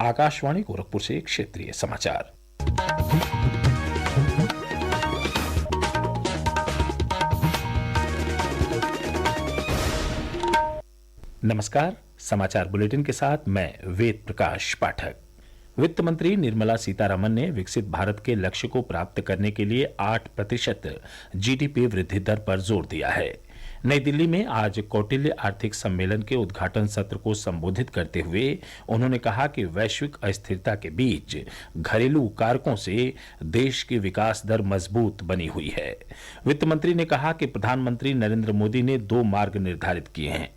आकाशवाणी गोरखपुर से क्षेत्रीय समाचार। नमस्कार, समाचार बुलेटिन के साथ मैं वेद प्रकाश पाठक। वित्त मंत्री निर्मला सीतारमन ने विकसित भारत के लक्ष्य को प्राप्त करने के लिए 8% जीडीपी वृद्धि दर पर जोर दिया है। नई दिल्ली में आज कौटिल्य आर्थिक सम्मेलन के उद्घाटन सत्र को संबोधित करते हुए उन्होंने कहा कि वैश्विक अस्थिरता के बीच घरेलू कारकों से देश की विकास दर मजबूत बनी हुई है। वित्त मंत्री ने कहा कि प्रधानमंत्री नरेंद्र मोदी ने 2 मार्ग निर्धारित किए हैं।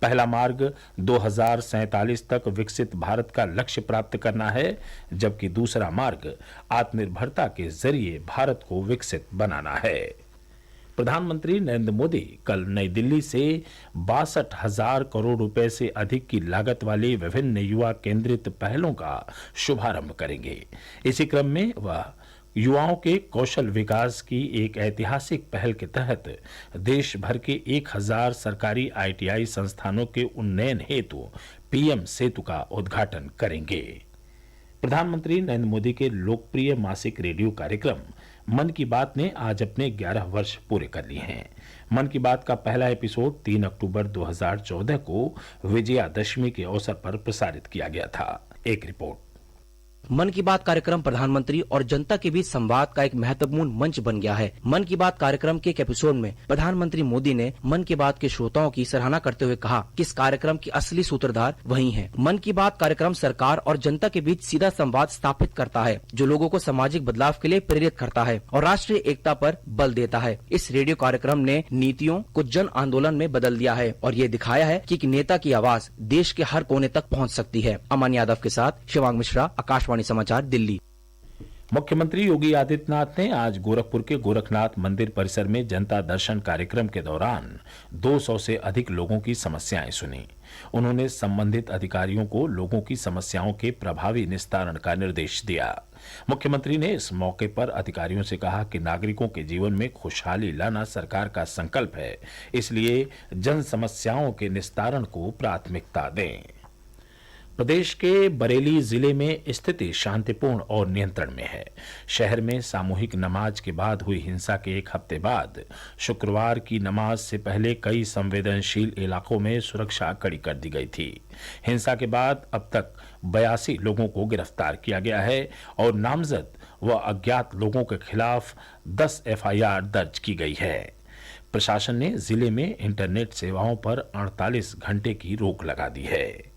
पहला मार्ग 2047 तक विकसित भारत का लक्ष्य प्राप्त करना है, जबकि दूसरा मार्ग आत्मनिर्भरता के जरिए भारत को विकसित बनाना है। प्रधानमंत्री नरेंद्र मोदी कल नई दिल्ली से 62,000 करोड़ रुपए से अधिक की लागत वाली विभिन्न युवा केंद्रित पहलों का शुभारंभ करेंगे। इसी क्रम में वह युवाओं के कौशल विकास की एक ऐतिहासिक पहल के तहत देश भर के 1,000 सरकारी आईटीआई संस्थानों के उन्नयन हेतु पीएम सेतु का उद्घाटन करेंगे। प्रधानमंत्री नरेंद्र मोदी के लोकप्रिय मासिक रेडियो कार्यक्रम मन की बात ने आज अपने 11 वर्ष पूरे कर लिए हैं। मन की बात का पहला एपिसोड 3 अक्टूबर 2014 को विजयादशमी के अवसर पर प्रसारित किया गया था। एक रिपोर्ट। मन की बात कार्यक्रम प्रधानमंत्री और जनता के बीच संवाद का एक महत्वपूर्ण मंच बन गया है। मन की बात कार्यक्रम के एक एपिसोड में प्रधानमंत्री मोदी ने मन की बात के श्रोताओं की सराहना करते हुए कहा कि इस कार्यक्रम की असली सूत्रधार वही हैं। मन की बात कार्यक्रम सरकार और जनता के बीच सीधा संवाद स्थापित करता है, जो लोगों को सामाजिक बदलाव के लिए प्रेरित करता है और राष्ट्रीय एकता पर बल देता है। इस रेडियो कार्यक्रम ने नीतियों को जन आंदोलन में बदल दिया है और ये दिखाया है कि नेता की आवाज देश के हर कोने तक पहुँच सकती है। अमन यादव के साथ शिवांग मिश्रा, आकाशवाणी समाचार, दिल्ली। मुख्यमंत्री योगी आदित्यनाथ ने आज गोरखपुर के गोरखनाथ मंदिर परिसर में जनता दर्शन कार्यक्रम के दौरान 200 से अधिक लोगों की समस्याएं सुनी। उन्होंने संबंधित अधिकारियों को लोगों की समस्याओं के प्रभावी निस्तारण का निर्देश दिया। मुख्यमंत्री ने इस मौके पर अधिकारियों से कहा कि नागरिकों के जीवन में खुशहाली लाना सरकार का संकल्प है, इसलिए जन समस्याओं के निस्तारण को प्राथमिकता दें। प्रदेश के बरेली जिले में स्थिति शांतिपूर्ण और नियंत्रण में है। शहर में सामूहिक नमाज के बाद हुई हिंसा के एक हफ्ते बाद शुक्रवार की नमाज से पहले कई संवेदनशील इलाकों में सुरक्षा कड़ी कर दी गई थी। हिंसा के बाद अब तक 82 लोगों को गिरफ्तार किया गया है और नामजद व अज्ञात लोगों के खिलाफ 10 एफआईआर दर्ज की गई है। प्रशासन ने जिले में इंटरनेट सेवाओं पर 48 घंटे की रोक लगा दी है।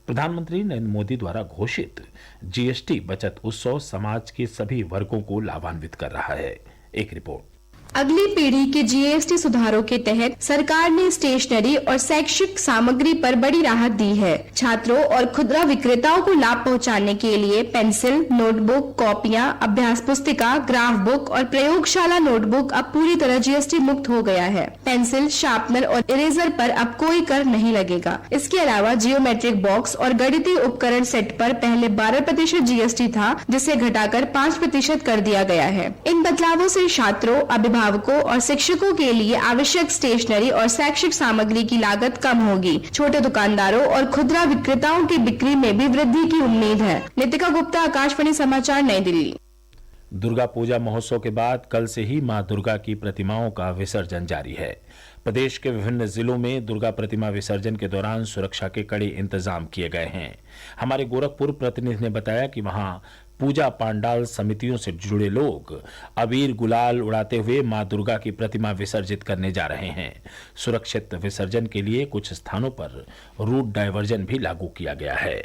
प्रधानमंत्री नरेंद्र मोदी द्वारा घोषित जीएसटी बचत उत्सव समाज के सभी वर्गों को लाभान्वित कर रहा है। एक रिपोर्ट। अगली पीढ़ी के जीएसटी सुधारों के तहत सरकार ने स्टेशनरी और शैक्षिक सामग्री पर बड़ी राहत दी है। छात्रों और खुदरा विक्रेताओं को लाभ पहुंचाने के लिए पेंसिल, नोटबुक, कॉपियां, अभ्यास पुस्तिका, ग्राफ बुक और प्रयोगशाला नोटबुक अब पूरी तरह जीएसटी मुक्त हो गया है। पेंसिल, शार्पनर और इरेजर पर अब कोई कर नहीं लगेगा। इसके अलावा जियोमेट्रिक बॉक्स और गणितीय उपकरण सेट पर पहले 12% जीएसटी था, जिसे घटाकर 5% कर दिया गया है। इन बदलावों से छात्रों, अभिभावकों और शिक्षकों के लिए आवश्यक स्टेशनरी और शैक्षिक सामग्री की लागत कम होगी। छोटे दुकानदारों और खुदरा विक्रेताओं की बिक्री में भी वृद्धि की उम्मीद है। नितिका गुप्ता, आकाशवाणी समाचार, नई दिल्ली। दुर्गा पूजा महोत्सव के बाद कल से ही मां दुर्गा की प्रतिमाओं का विसर्जन जारी है। प्रदेश के विभिन्न जिलों में दुर्गा प्रतिमा विसर्जन के दौरान सुरक्षा के कड़े इंतजाम किए गए हैं। हमारे गोरखपुर प्रतिनिधि ने बताया कि वहां पूजा पांडाल समितियों से जुड़े लोग अबीर गुलाल उड़ाते हुए मां दुर्गा की प्रतिमा विसर्जित करने जा रहे हैं। सुरक्षित विसर्जन के लिए कुछ स्थानों पर रूट डायवर्जन भी लागू किया गया है।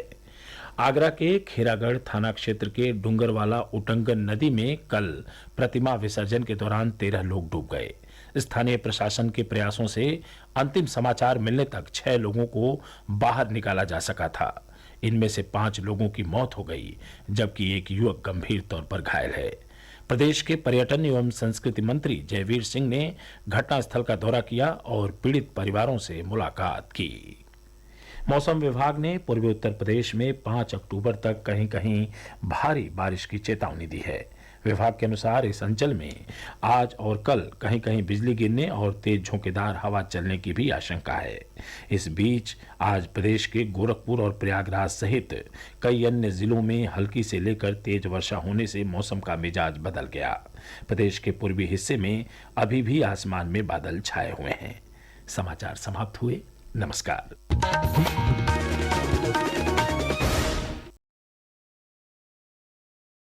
आगरा के खेरागढ़ थाना क्षेत्र के डूंगरवाला उटंगन नदी में कल प्रतिमा विसर्जन के दौरान 13 लोग डूब गए। स्थानीय प्रशासन के प्रयासों से अंतिम समाचार मिलने तक 6 लोगों को बाहर निकाला जा सका था। इनमें से 5 लोगों की मौत हो गई, जबकि एक युवक गंभीर तौर पर घायल है। प्रदेश के पर्यटन एवं संस्कृति मंत्री जयवीर सिंह ने घटनास्थल का दौरा किया और पीड़ित परिवारों से मुलाकात की। मौसम विभाग ने पूर्वी उत्तर प्रदेश में 5 अक्टूबर तक कहीं कहीं भारी बारिश की चेतावनी दी है। विभाग के अनुसार इस अंचल में आज और कल कहीं कहीं बिजली गिरने और तेज झोंकेदार हवा चलने की भी आशंका है। इस बीच आज प्रदेश के गोरखपुर और प्रयागराज सहित कई अन्य जिलों में हल्की से लेकर तेज वर्षा होने से मौसम का मिजाज बदल गया। प्रदेश के पूर्वी हिस्से में अभी भी आसमान में बादल छाए हुए हैं। समाचार समाप्त हुए। नमस्कार।